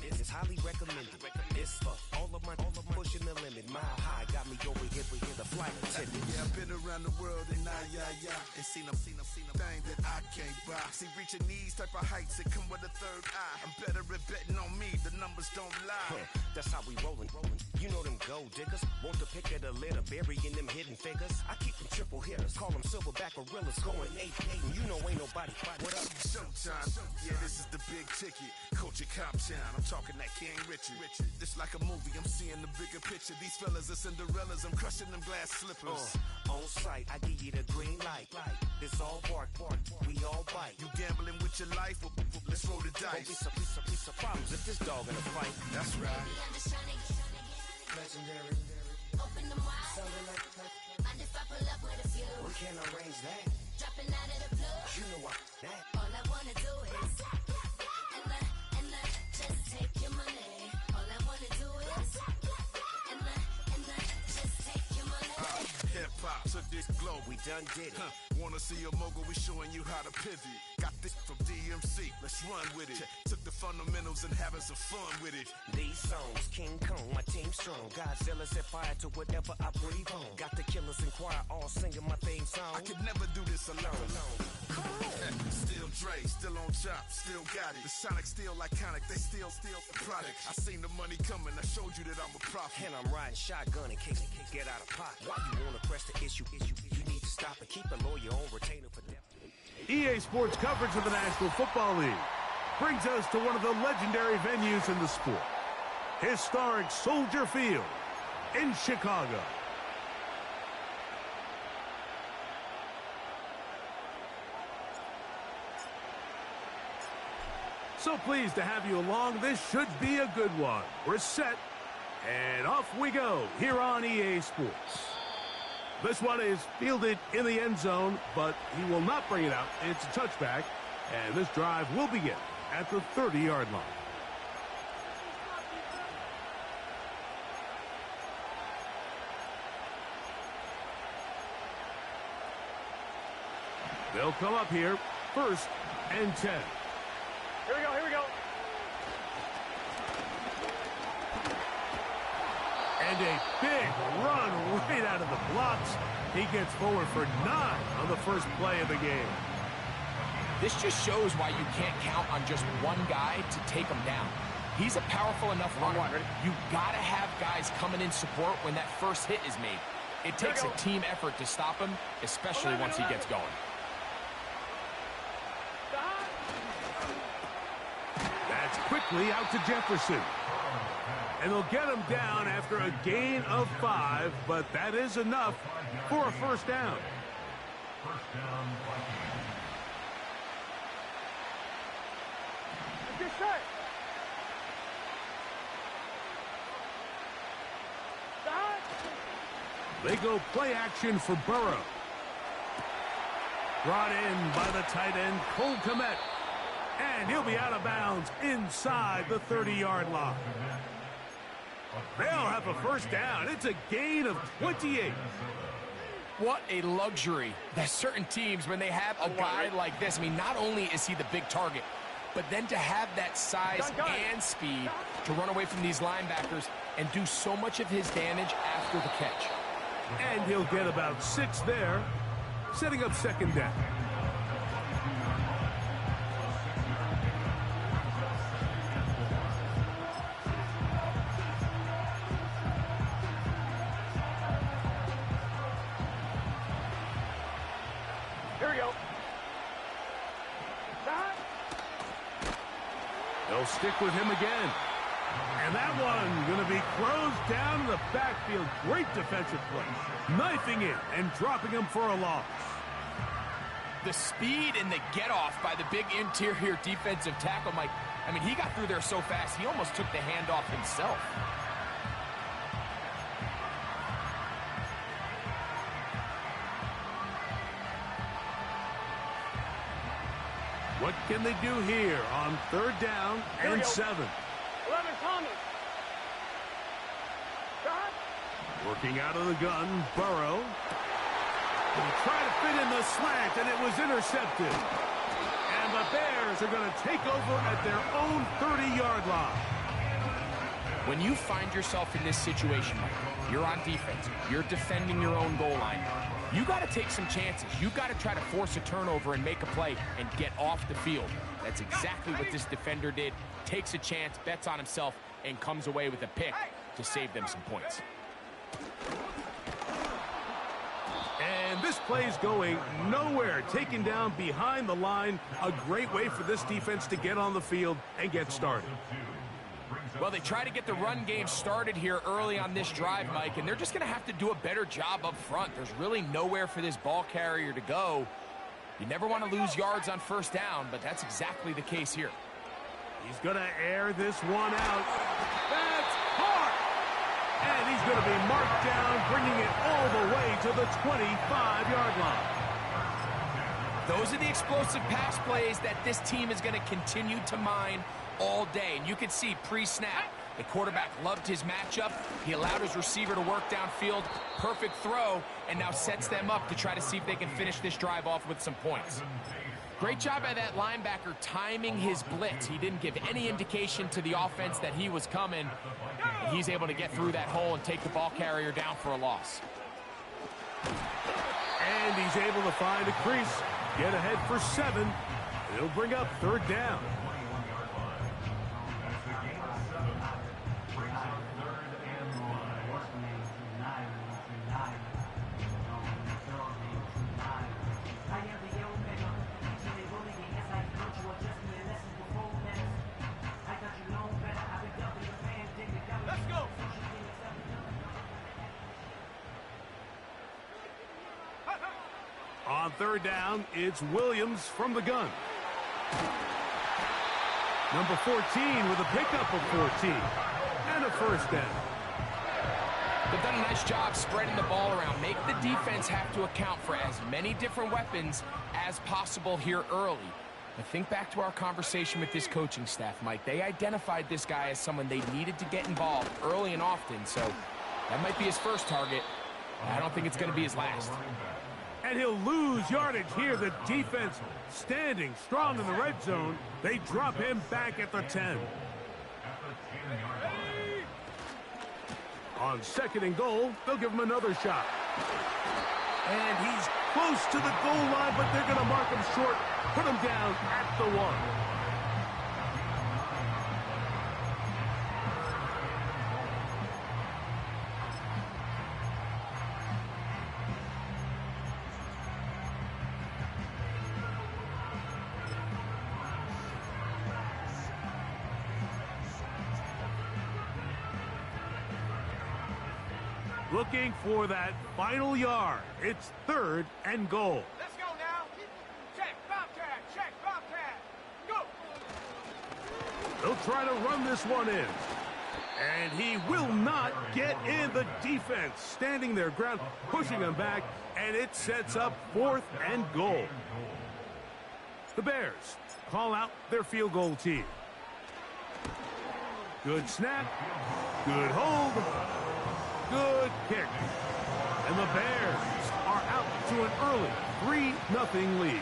This is highly recommended. This for all of my pushing the limit. Mile high got me over here the flight attendant. Yeah, I've been around the world and and seen them thing that I can't buy. See, reaching these type of heights that come with a third eye. I'm better at betting on me. The numbers don't lie. That's how we rollin'. You know them gold diggers. Want to pick at a litter, burying them hidden figures. I keep them triple hitters. Call them silverback gorillas going 8-8. And you know ain't nobody. What up? Showtime. Yeah, this is the big ticket. Culture Cop Town. I'm talking that King Richard. It's like a movie. I'm seeing the bigger picture. These fellas are Cinderellas. I'm crushing them glass slippers. On sight, I give you the green light. It's all bark. We all bite. You gambling with your life? Let's roll the dice. Piece of problems if this dog in a fight. That's right. Legendary. Open them wide. Sounding like Mind if I pull up with a few? we can't arrange that. Dropping out of the blue. You know what that. All I wanna do is and just take your money. All I wanna do is and just take your money. Hip hop took this globe. We done did it. Wanna see a mogul? We showing you how to pivot. Got this from DMC. Let's run with it. Took the fundamentals and having some fun with it. These songs, King Kong, my team strong. Godzilla set fire to whatever I breathe on. Got the killers in choir all singing my theme song. I could never do this alone. Still Dre, still on top, still got it. The Sonic still iconic, they still the product. I seen the money coming, I showed you that I'm a prophet. And I'm riding shotgun in case get out of pocket. Why you wanna press the issue? You need to stop and keep a lawyer on retainer for death. EA Sports coverage of the National Football League brings us to one of the legendary venues in the sport. Historic Soldier Field in Chicago. So pleased to have you along. This should be a good one. We're set, and off we go here on EA Sports. This one is fielded in the end zone, but he will not bring it out. It's a touchback, and this drive will begin at the 30-yard line. They'll come up here, 1st and 10. Here we go. And a big run right out of the blocks. He gets forward for 9 on the first play of the game. This just shows why you can't count on just one guy to take him down. He's a powerful enough runner. You gotta have guys coming in support when that first hit is made. It takes a team effort to stop him, especially once he gets going. That's quickly out to Jefferson. And they'll get him down after a gain of 5, but that is enough for a first down. They go play action for Burrow. Brought in by the tight end, Cole Kmet. And he'll be out of bounds inside the 30-yard line. They'll have a first down. It's a gain of 28. What a luxury. There's certain teams, when they have a guy like this, I mean, not only is he the big target, but then to have that size and speed to run away from these linebackers and do so much of his damage after the catch. And he'll get about 6 there, setting up second down. Here we go. They'll stick with him again. And that one going to be closed down in the backfield. Great defensive play. Knifing it and dropping him for a loss. The speed and the get-off by the big interior defensive tackle, Mike. I mean, he got through there so fast, he almost took the handoff himself. What can they do here on 3rd down and 7? 11 Thomas. Working out of the gun, Burrow. He tried to fit in the slant, and it was intercepted. And the the Bears are going to take over at their own 30-yard line. When you find yourself in this situation, Mike, you're on defense, you're defending your own goal line, you got to take some chances. You got to try to force a turnover and make a play and get off the field. That's exactly what this defender did. Takes a chance, bets on himself, and comes away with a pick to save them some points. And this play's going nowhere. Taken down behind the line. A great way for this defense to get on the field and get started. Well, they try to get the run game started here early on this drive, Mike, and they're just going to have to do a better job up front. There's really nowhere for this ball carrier to go. You never want to lose yards on first down, but that's exactly the case here. He's going to air this one out. That's hard! And he's going to be marked down, bringing it all the way to the 25-yard line. Those are the explosive pass plays that this team is going to continue to mine all day. And you can see pre-snap, the quarterback loved his matchup. He allowed his receiver to work downfield. Perfect throw, and now sets them up to try to see if they can finish this drive off with some points. Great job by that linebacker timing his blitz. He didn't give any indication to the offense that he was coming. And he's able to get through that hole and take the ball carrier down for a loss. And he's able to find a crease, get ahead for 7. It'll bring up 3rd down. On 3rd down, it's Williams from the gun. Number 14 with a pickup of 14 and a 1st down. They've done a nice job spreading the ball around. Make the defense have to account for as many different weapons as possible here early. But think back to our conversation with this coaching staff, Mike. They identified this guy as someone they needed to get involved early and often, so that might be his first target. I don't think it's going to be his last. And he'll lose yardage here. The defense standing strong in the red zone. They drop him back at the 10. On 2nd and goal, they'll give him another shot. And he's close to the goal line, but they're going to mark him short, put him down at the 1. Looking for that final yard. It's 3rd and goal. Let's go now. Check, Bobcat, check, Bobcat. Go. They'll try to run this one in. And he will not get in. The defense standing their ground, pushing him back, and it sets up 4th and goal. The Bears call out their field goal team. Good snap. Good hold. Good kick. And the Bears are out to an early 3-0 lead.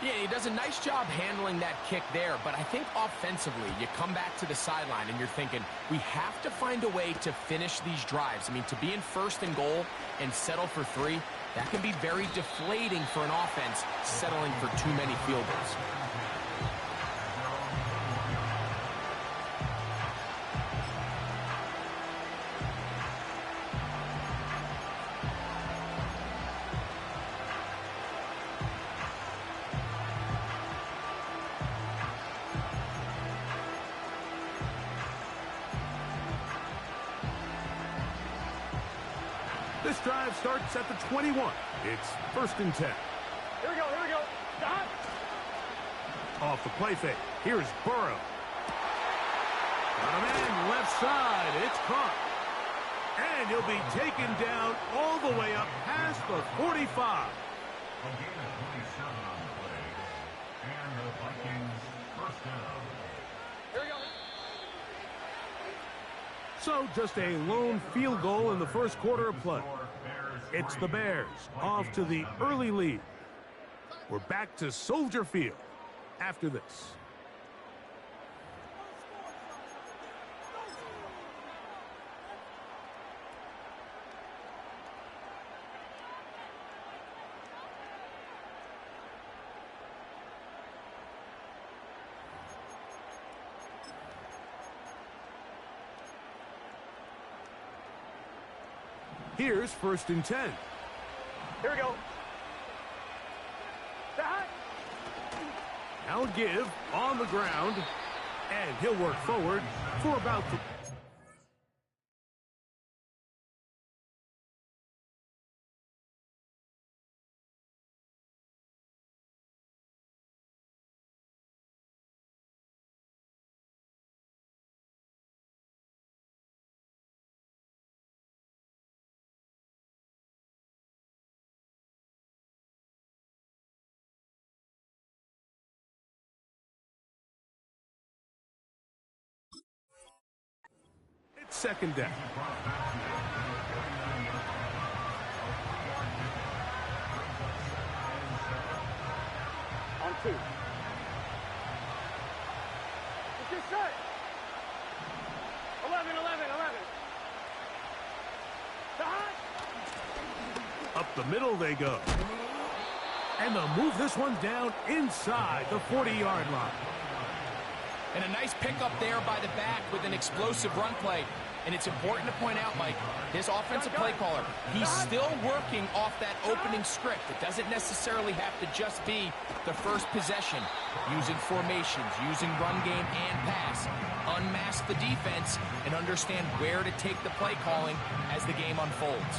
Yeah, he does a nice job handling that kick there, but I think offensively, you come back to the sideline and you're thinking, we have to find a way to finish these drives. I mean, to be in 1st and goal and settle for 3, that can be very deflating for an offense settling for too many field goals. This drive starts at the 21. It's 1st and 10. Here we go, here we go. Stop. Off the play fake. Here's Burrow. Got him in, left side. It's caught. And he'll be taken down all the way up past the 45. Here we go. So just a lone field goal in the 1st quarter of play. It's the Bears off to the early lead. We're back to Soldier Field after this. Here's 1st and 10. Here we go. Now give on the ground, and he'll work forward for about the... It's 2nd down. On 2. It's your set. 11. The hot. Up the middle they go. And they'll move this one down inside the 40-yard line. And a nice pickup there by the back with an explosive run play. And it's important to point out, Mike, his offensive play caller, he's still working off that opening script. It doesn't necessarily have to just be the first possession. Using formations, using run game and pass. Unmask the defense and understand where to take the play calling as the game unfolds.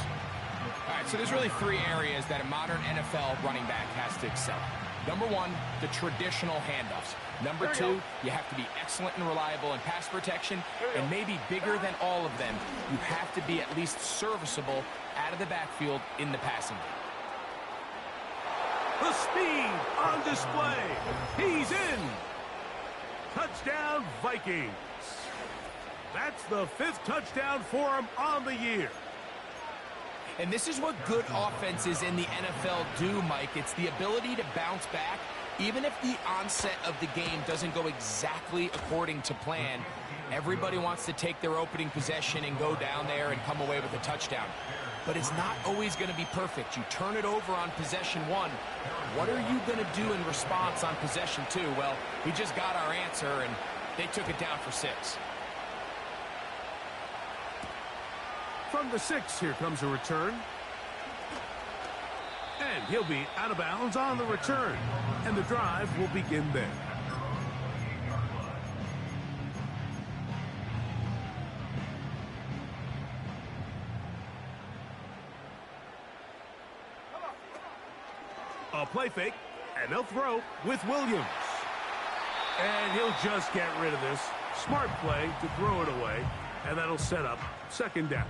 All right, so there's really 3 areas that a modern NFL running back has to excel. Number 1, the traditional handoffs. Number 2, you have to be excellent and reliable in pass protection, and maybe bigger than all of them, you have to be at least serviceable out of the backfield in the passing game. The speed on display. He's in. Touchdown, Vikings. That's the 5th touchdown for him on the year. And this is what good offenses in the NFL do, Mike. It's the ability to bounce back, even if the onset of the game doesn't go exactly according to plan. Everybody wants to take their opening possession and go down there and come away with a touchdown. But it's not always going to be perfect. You turn it over on possession 1. What are you going to do in response on possession 2? Well, we just got our answer, and they took it down for 6. From the 6, here comes a return. And he'll be out of bounds on the return. And the drive will begin there. A play fake, and they'll throw with Williams. And he'll just get rid of this. Smart play to throw it away, and that'll set up 2nd down.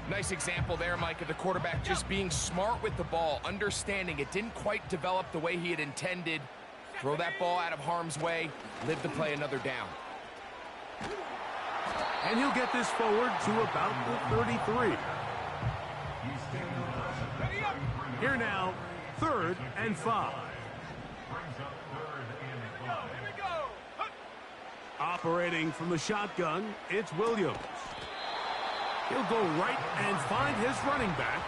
Nice example there, Mike, of the quarterback just being smart with the ball, understanding it didn't quite develop the way he had intended. Throw that ball out of harm's way, live to play another down. And he'll get this forward to about the 33. Here now, 3rd and 5. Operating from the shotgun, it's Williams. He'll go right and find his running back.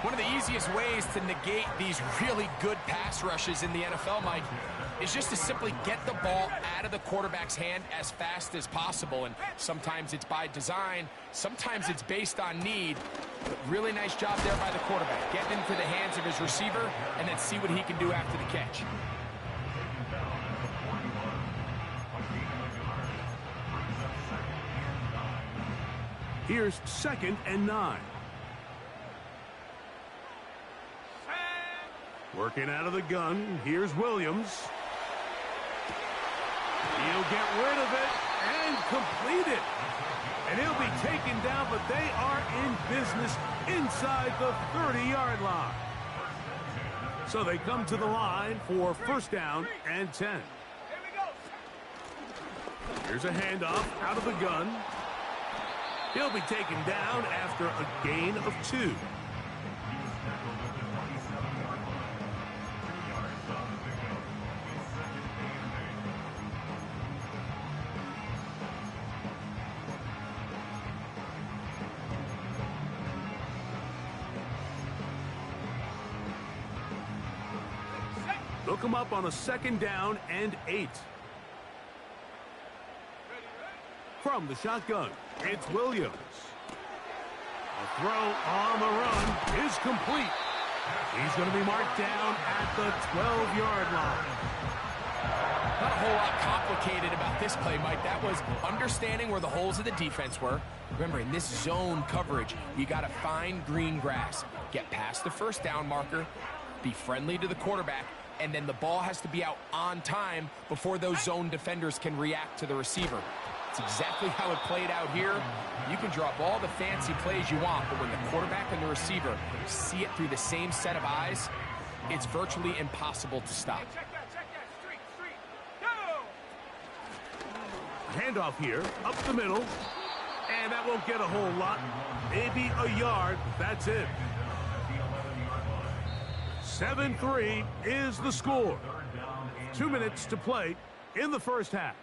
One of the easiest ways to negate these really good pass rushes in the NFL, Mike, is just to simply get the ball out of the quarterback's hand as fast as possible. And sometimes it's by design, sometimes it's based on need. But really nice job there by the quarterback. Get into the hands of his receiver and then see what he can do after the catch. Here's 2nd and 9. Working out of the gun, here's Williams. He'll get rid of it and complete it. And he'll be taken down, but they are in business inside the 30-yard line. So they come to the line for 1st down and 10. Here's a handoff out of the gun. He'll be taken down after a gain of 2. They'll come up on a 2nd down and 8. From the shotgun, it's Williams. A throw on the run is complete. He's going to be marked down at the 12-yard line. Not a whole lot complicated about this play, Mike. That was understanding where the holes of the defense were. Remember, in this zone coverage, you got to find green grass. Get past the 1st down marker, be friendly to the quarterback, and then the ball has to be out on time before those zone defenders can react to the receiver. It's exactly how it played out here. You can drop all the fancy plays you want, but when the quarterback and the receiver see it through the same set of eyes, it's virtually impossible to stop. Check that, street, go! Handoff here, up the middle, and that won't get a whole lot. Maybe a yard, that's it. 7-3 is the score. 2 minutes to play in the 1st half.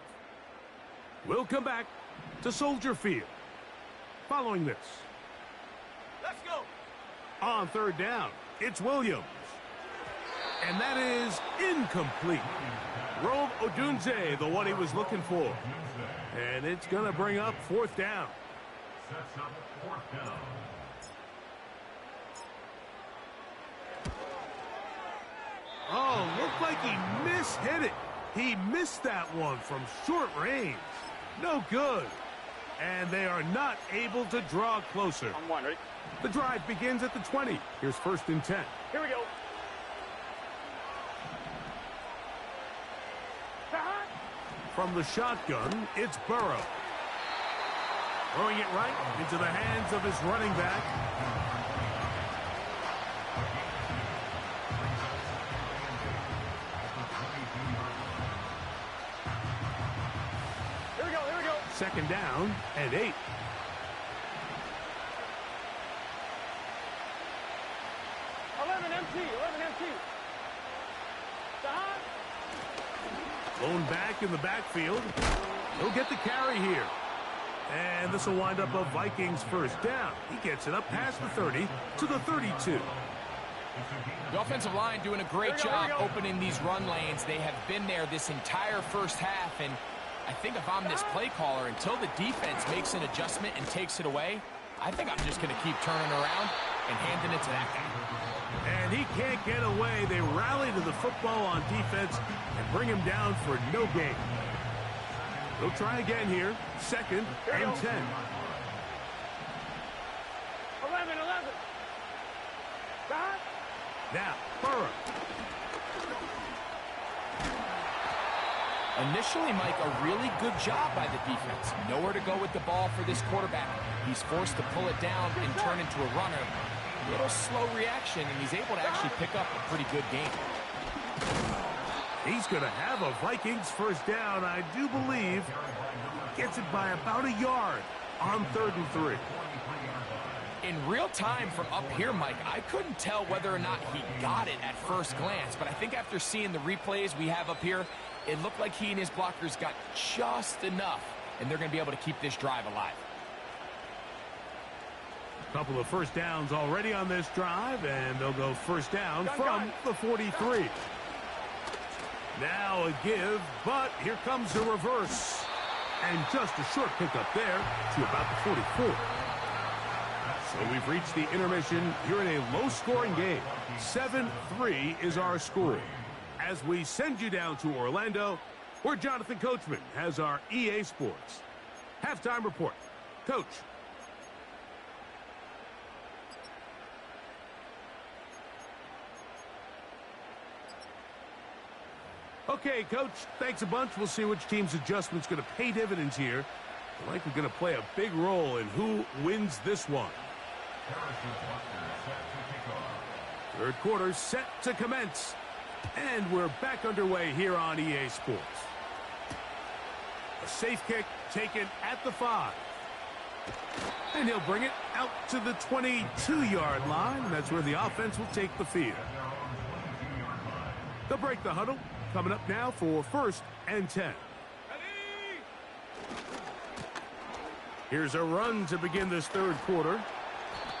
We'll come back to Soldier Field. Following this. Let's go! On 3rd down, it's Williams. And that is incomplete. Rome Odunze, the one he was looking for. And it's going to bring up 4th down. Sets up 4th down. Oh, looked like he mishit it. He missed that one from short range. No good. And they are not able to draw closer. On 1, ready? The drive begins at the 20. Here's 1st and 10. Here we go. From the shotgun, it's Burrow. Throwing it right into the hands of his running back. Here we go, here we go. 2nd down and 8. Blown back in the backfield. He'll get the carry here. And this will wind up a Vikings 1st down. He gets it up past the 30 to the 32. The offensive line doing a great job opening these run lanes. They have been there this entire 1st half, and I think if I'm this play caller, until the defense makes an adjustment and takes it away, I think I'm just going to keep turning around and handing it to that guy. And he can't get away. They rally to the football on defense and bring him down for no gain. They'll try again here. 2nd and 10. 11. Now, Burrow. Initially, Mike, a really good job by the defense. Nowhere to go with the ball for this quarterback. He's forced to pull it down and turn into a runner. A little slow reaction, and he's able to actually pick up a pretty good game. He's going to have a Vikings 1st down, I do believe. Gets it by about a yard on 3rd and 3. In real time from up here, Mike, I couldn't tell whether or not he got it at first glance, but I think after seeing the replays we have up here, it looked like he and his blockers got just enough, and they're going to be able to keep this drive alive. Couple of 1st downs already on this drive, and they'll go 1st down from the 43. Now a give, but here comes the reverse. And just a short pickup there to about the 44. So we've reached the intermission here in a low-scoring game. 7-3 is our score. As we send you down to Orlando, where Jonathan Coachman has our EA Sports halftime report. Coach. Okay, Coach, thanks a bunch. We'll see which team's adjustment's going to pay dividends here. They're likely going to play a big role in who wins this one. 3rd quarter set to commence. And we're back underway here on EA Sports. A safe kick taken at the 5. And he'll bring it out to the 22-yard line. That's where the offense will take the field. They'll break the huddle. Coming up now for 1st and 10. Here's a run to begin this 3rd quarter.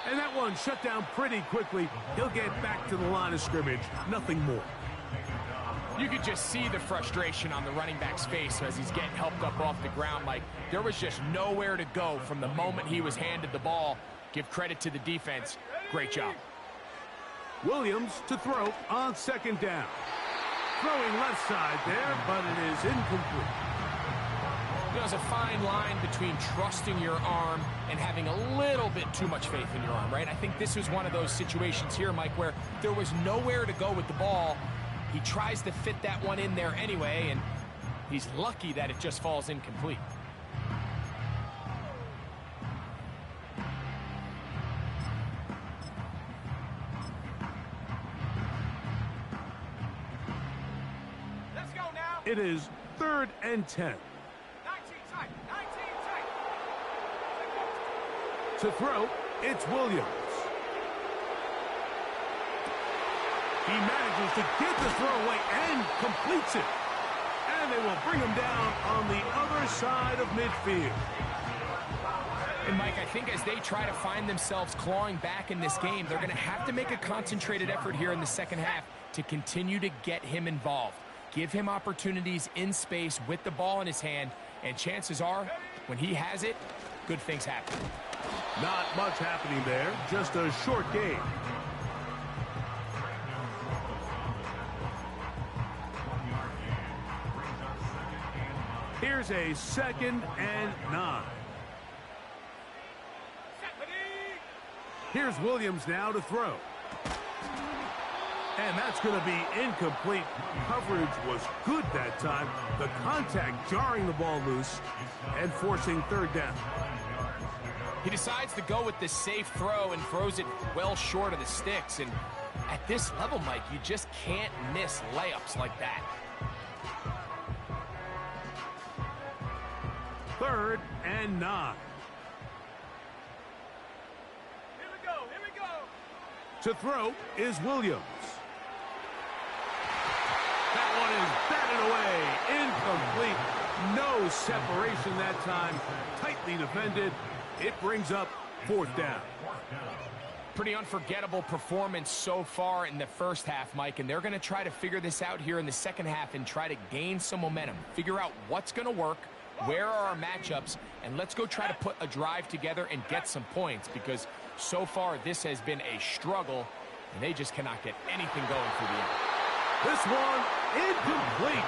And that one shut down pretty quickly. He'll get back to the line of scrimmage. Nothing more. You could just see the frustration on the running back's face as he's getting helped up off the ground. Like, there was just nowhere to go from the moment he was handed the ball. Give credit to the defense. Great job. Williams to throw on second down. Throwing left side there, but it is incomplete. There's a fine line between trusting your arm and having a little bit too much faith in your arm, right? I think this was one of those situations here, Mike, where there was nowhere to go with the ball. He tries to fit that one in there anyway, and he's lucky that it just falls incomplete. Let's go now. It is 3rd and 10. 19 tight. 19 tight. To throw, it's Williams. He manages to get the throw away and completes it. And they will bring him down on the other side of midfield. And, Mike, I think as they try to find themselves clawing back in this game, they're going to have to make a concentrated effort here in the second half to continue to get him involved. Give him opportunities in space with the ball in his hand, and chances are, when he has it, good things happen. Not much happening there, just a short game. Here's a 2nd and 9. Here's Williams now to throw. And that's going to be incomplete. Coverage was good that time. The contact jarring the ball loose and forcing 3rd down. He decides to go with the safe throw and throws it well short of the sticks. And at this level, Mike, you just can't miss layups like that. 3rd and 9. Here we go. Here we go. To throw is Williams. That one is batted away. Incomplete. No separation that time. Tightly defended. It brings up 4th down. Pretty unforgettable performance so far in the first half, Mike, and they're going to try to figure this out here in the second half and try to gain some momentum. Figure out what's going to work, where are our matchups, and let's go try to put a drive together and get some points, because so far this has been a struggle, and they just cannot get anything going through the end. This one incomplete.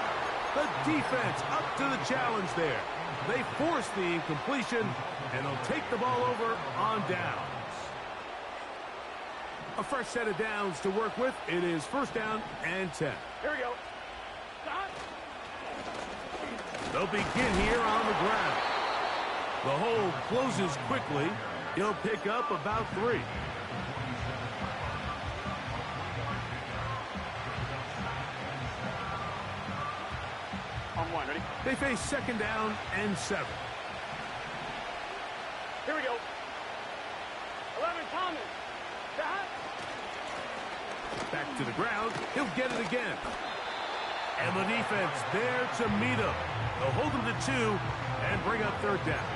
The defense up to the challenge there. They force the incompletion, and they'll take the ball over on downs. A fresh set of downs to work with. It is 1st down and 10. Here we go. They'll begin here on the ground. The hole closes quickly. He'll pick up about 3. On 1, ready? They face 2nd down and 7. Here we go. 11, Thomas. Back to the ground. He'll get it again. And the defense there to meet him. They'll hold him to 2 and bring up 3rd down.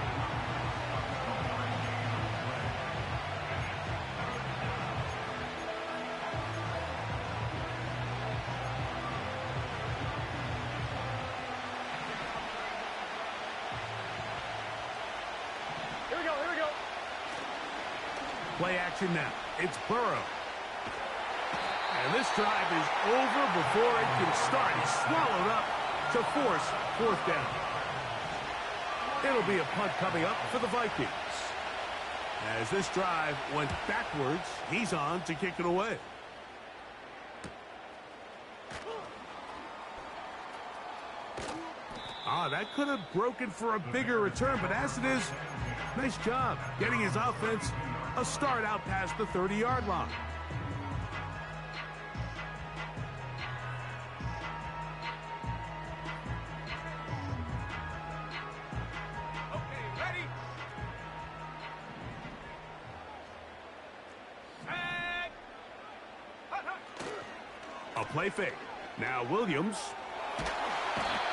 Here we go. Here we go. Play action now. It's Burrow. And this drive is over before it can start. He's swallowed up to force 4th down. It'll be a punt coming up for the Vikings. As this drive went backwards, he's on to kick it away. That could have broken for a bigger return, but as it is, nice job getting his offense a start out past the 30-yard line. Okay, ready? Set. Hut, hut. A play fake. Now Williams.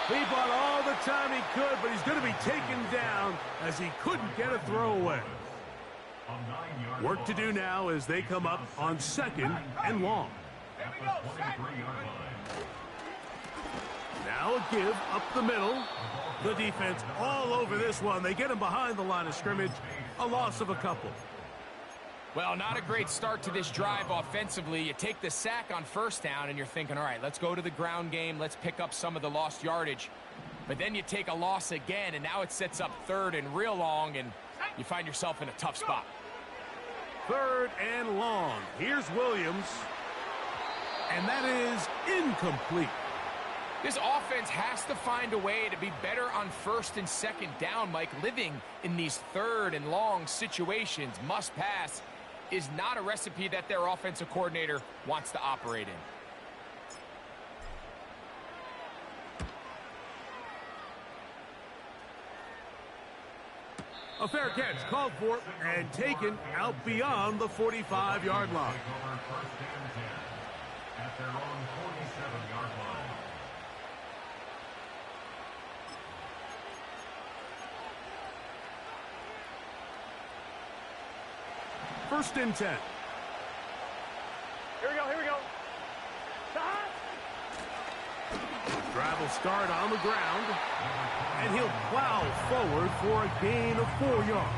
He bought all the time he could, but he's going to be taken down as he couldn't get a throw away. Work to do now as they come up on 2nd and long. Here we go. Set. Now a give up the middle. The defense all over this one. They get him behind the line of scrimmage. A loss of a couple. Well, not a great start to this drive offensively. You take the sack on first down, and you're thinking, all right, let's go to the ground game. Let's pick up some of the lost yardage. But then you take a loss again, and now it sets up third and real long, and you find yourself in a tough spot. Third and long. Here's Williams. And that is incomplete. This offense has to find a way to be better on first and second down, Mike. Living in these third and long situations, must pass, is not a recipe that their offensive coordinator wants to operate in. A fair catch called for and taken out beyond the 45-yard line. First and 10 at their own 47-yard line. First and 10. Here we go, here we go. Stop! Drive will start on the ground, and he'll plow forward for a gain of 4 yards.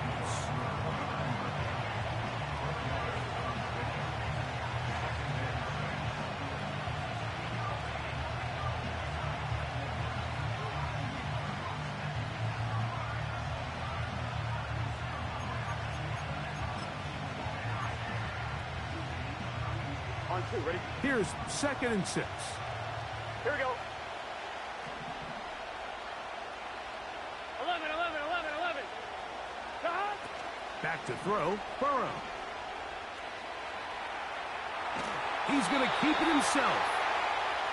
On 2, ready? Here's 2nd and 6. Here we go. 11, 11, 11, 11. Stop! Back to throw, Burrow. He's going to keep it himself.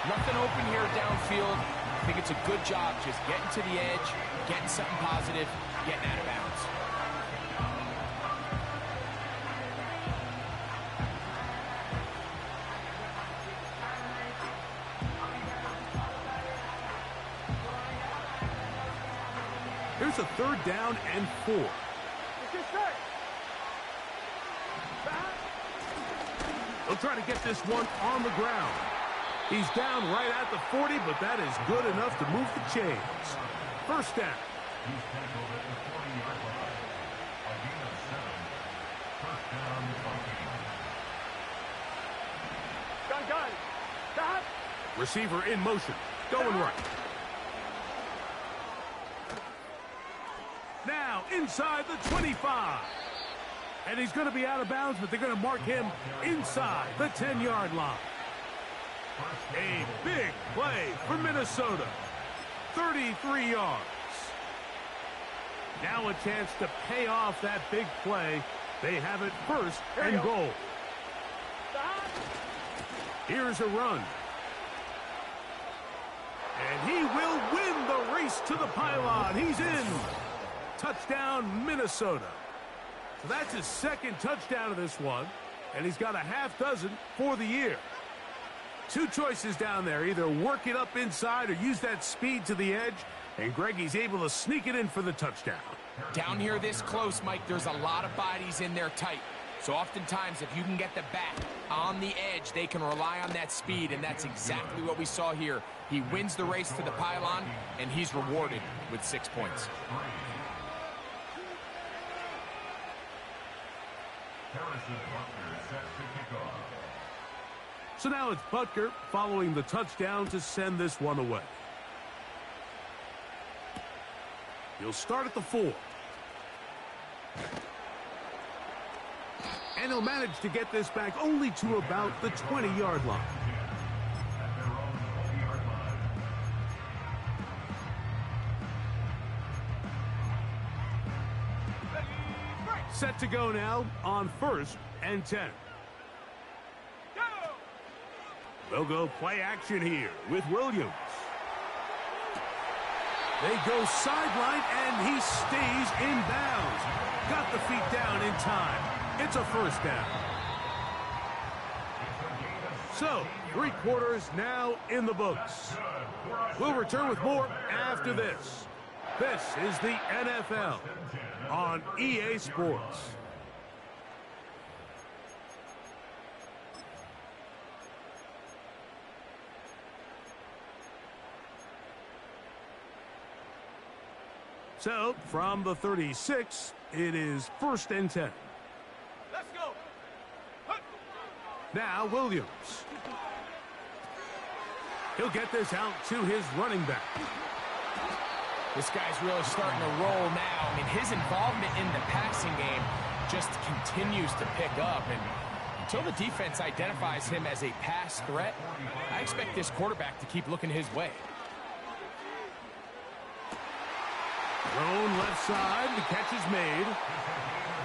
Nothing open here downfield. I think it's a good job just getting to the edge, getting something positive, getting out of bounds. Here's a 3rd down and 4. It's your start. Stop! They'll try to get this one on the ground. He's down right at the 40, but that is good enough to move the chains. First down. He's tackled at the 40-yard line. A gain of 7. First down, Vikings. Gun. Stop! Receiver in motion. Going right. Now inside the 25. And he's going to be out of bounds, but they're going to mark him inside the 10-yard line. A big play for Minnesota. 33 yards. Now a chance to pay off that big play. They have it first and goal. Stop! Here's a run. And he will win the race to the pylon. He's in. Touchdown, Minnesota. So that's his 2nd touchdown of this one, and he's got a half dozen for the year. 2 choices down there, either work it up inside or use that speed to the edge, and Greggy's able to sneak it in for the touchdown. Down here this close, Mike, there's a lot of bodies in there tight. So oftentimes, if you can get the back on the edge, they can rely on that speed, and that's exactly what we saw here. He wins the race to the pylon, and he's rewarded with 6 points. Set to kick off. So now it's Butker following the touchdown to send this one away. He'll start at the 4. And he'll manage to get this back only to about the 20-yard line. At their own 20-yard line. Set to go now on 1st and 10. Go! They'll go play action here with Williams. They go sideline, and he stays in bounds. Got the feet down in time. It's a first down. So, 3 quarters now in the books. We'll return with more after this. This is the NFL on EA Sports. So, from the 36, it is 1st and 10. Let's go. Now, Williams. He'll get this out to his running back. This guy's really starting to roll now. I mean, his involvement in the passing game just continues to pick up. And until the defense identifies him as a pass threat, I expect this quarterback to keep looking his way. Thrown left side, the catch is made.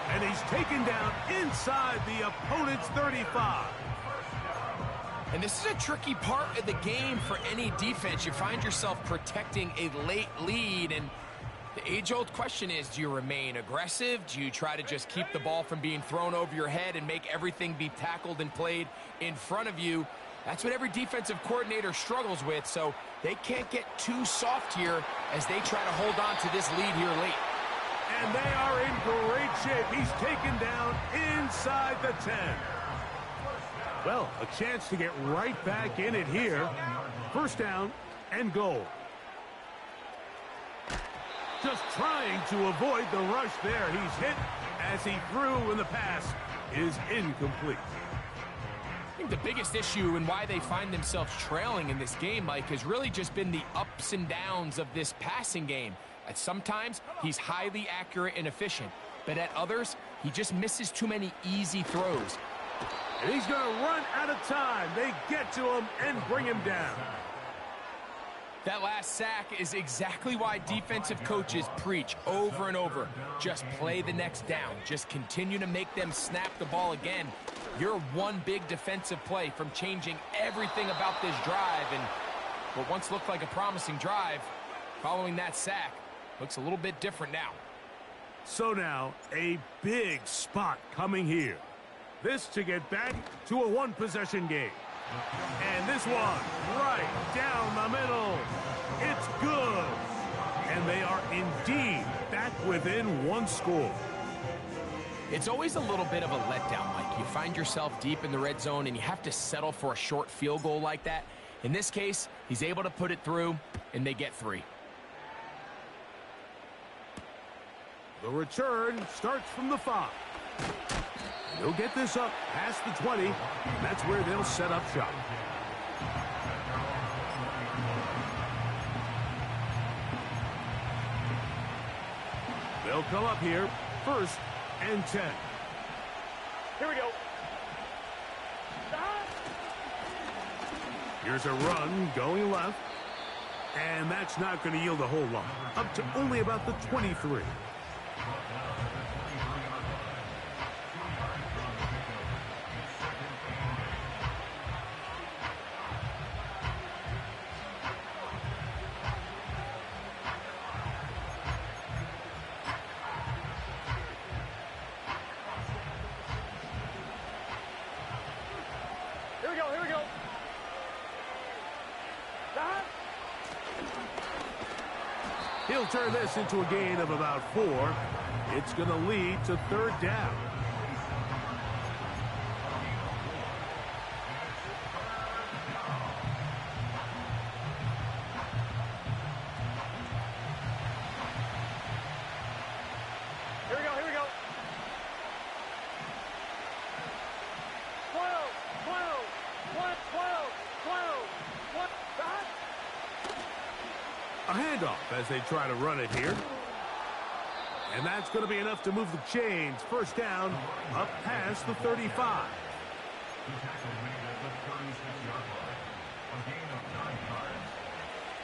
And he's taken down inside the opponent's 35. And this is a tricky part of the game for any defense. You find yourself protecting a late lead, and the age-old question is, do you remain aggressive? Do you try to just keep the ball from being thrown over your head and make everything be tackled and played in front of you? That's what every defensive coordinator struggles with, so they can't get too soft here as they try to hold on to this lead here late. And they are in great shape. He's taken down inside the 10. Well, a chance to get right back in it here. 1st down and goal. Just trying to avoid the rush there. He's hit as he threw, and the pass is incomplete. I think the biggest issue and why they find themselves trailing in this game, Mike, has really just been the ups and downs of this passing game. At sometimes, he's highly accurate and efficient, but at others, he just misses too many easy throws. And he's going to run out of time. They get to him and bring him down. That last sack is exactly why defensive coaches preach over and over. Just play the next down. Just continue to make them snap the ball again. You're one big defensive play from changing everything about this drive. And what once looked like a promising drive, following that sack, looks a little bit different now. So now, a big spot coming here. This to get back to a one-possession game. And this one, right down the middle. It's good. And they are indeed back within one score. It's always a little bit of a letdown, Mike. You find yourself deep in the red zone, and you have to settle for a short field goal like that. In this case, he's able to put it through, and they get 3. The return starts from the 5. They'll get this up past the 20. And that's where they'll set up shop. They'll come up here, 1st and 10. Here we go. Here's a run going left. And that's not going to yield a whole lot. Up to only about the 23. Here we go. He'll turn this into a gain of about 4. It's going to lead to 3rd down. Here we go. 12. A handoff as they try to run it here. And that's going to be enough to move the chains. 1st down, up past the 35.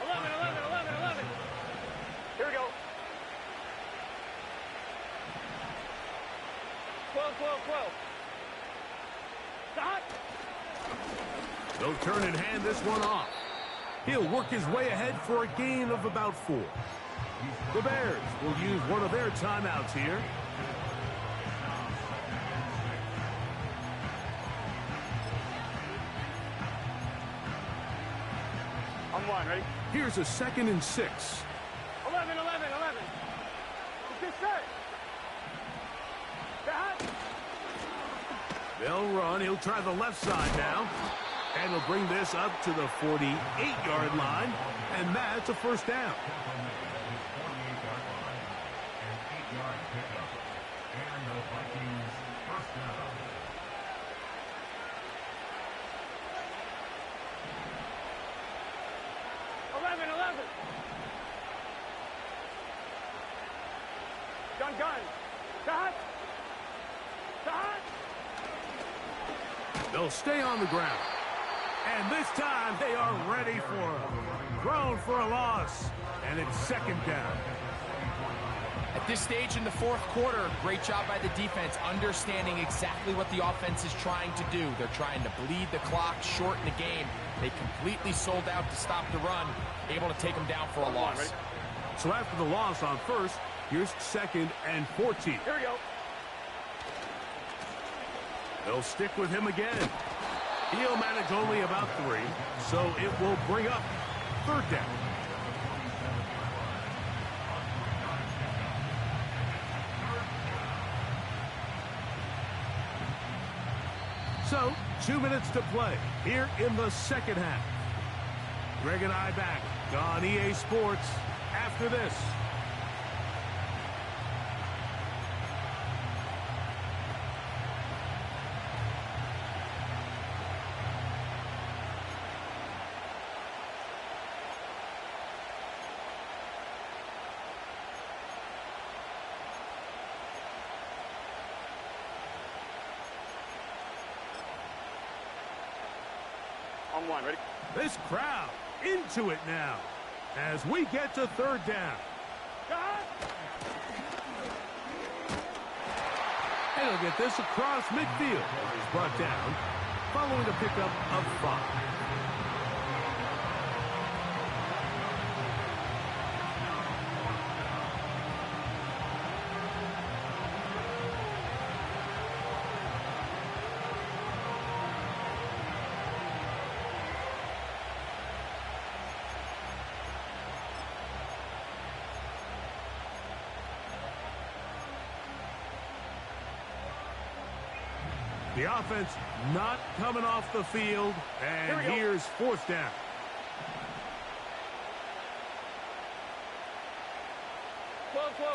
11. Here we go. 12. Stop. They'll turn and hand this one off. He'll work his way ahead for a gain of about 4. The Bears will use one of their timeouts here. On 1, ready? Here's a 2nd and 6. 11. Get set. They'll run. He'll try the left side now. And he'll bring this up to the 48-yard line. And that's a 1st down. Gun, gun. Cut. Cut. They'll stay on the ground. And this time they are ready for him. Thrown for a loss. And it's second down. At this stage in the fourth quarter, great job by the defense, understanding exactly what the offense is trying to do. They're trying to bleed the clock, shorten the game. They completely sold out to stop the run, able to take them down for a loss. So after the loss on first, here's second and 14. Here we go. They'll stick with him again. He'll manage only about 3, so it will bring up third down. So, 2 minutes to play here in the second half. Greg and I back on EA Sports after this. On one, ready? This crowd into it now as we get to third down. And he'll get this across midfield. He's brought down following a pickup of 5. The offense not coming off the field, and here's fourth down.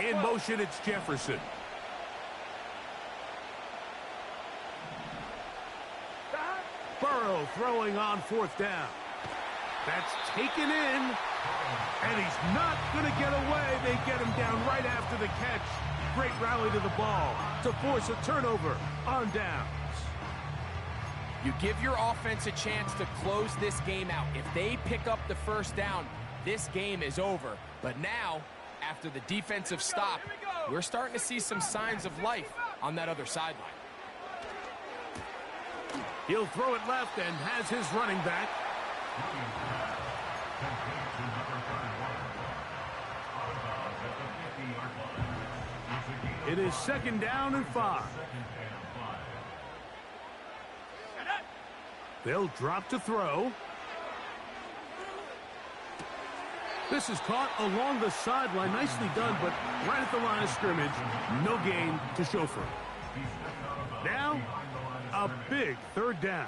In motion, it's Jefferson. Burrow throwing on fourth down. That's taken in, and he's not going to get away. They get him down right after the catch. Great rally to the ball to force a turnover on downs. You give your offense a chance to close this game out. If they pick up the first down, this game is over. But now, after the defensive stop, we're starting to see some signs of life on that other sideline. He'll throw it left and has his running back. It is second down and 5. They'll drop to throw. This is caught along the sideline. Nicely done, but right at the line of scrimmage, no gain to show for it. Now, a big third down.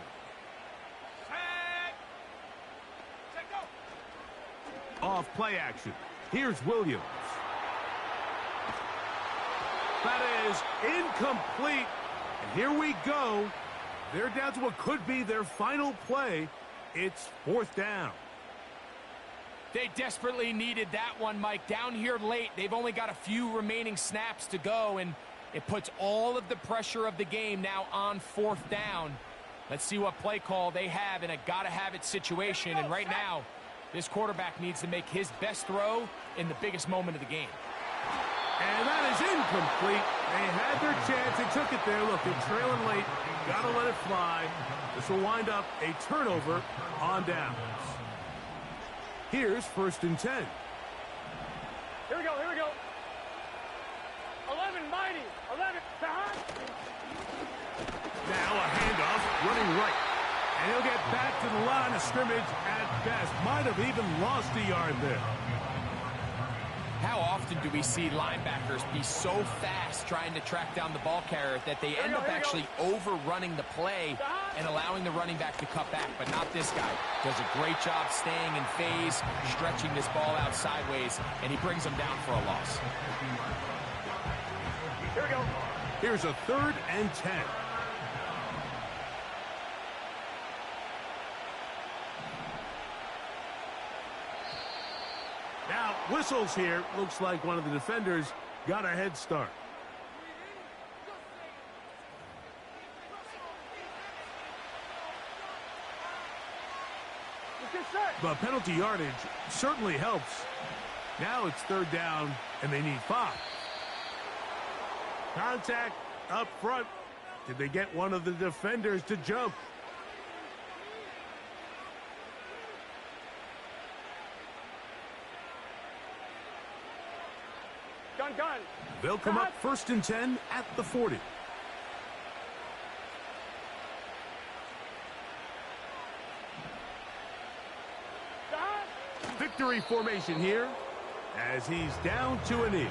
Off play action. Here's Williams. That is incomplete. And here we go. They're down to what could be their final play. It's fourth down. They desperately needed that one, Mike. Down here late, they've only got a few remaining snaps to go, and it puts all of the pressure of the game now on fourth down. Let's see what play call they have in a gotta-have-it situation. And right now, this quarterback needs to make his best throw in the biggest moment of the game. And that is incomplete. They had their chance. They took it there. Look, they're trailing late. Got to let it fly. This will wind up a turnover on downs. Here's first and 10. Here we go, here we go. 11, mighty. 11, behind. Now a handoff, running right. And he'll get back to the line of scrimmage at best. Might have even lost a yard there. How often do we see linebackers be so fast trying to track down the ball carrier that they end up actually overrunning the play and allowing the running back to cut back? But not this guy. Does a great job staying in phase, stretching this ball out sideways, and he brings them down for a loss. Here we go. Here's a third and 10. Now, whistles here. Looks like one of the defenders got a head start. But penalty yardage certainly helps. Now it's third down, and they need 5. Contact up front. Did they get one of the defenders to jump? Gun. They'll come up 1st and 10 at the 40. Victory formation here as he's down to a knee.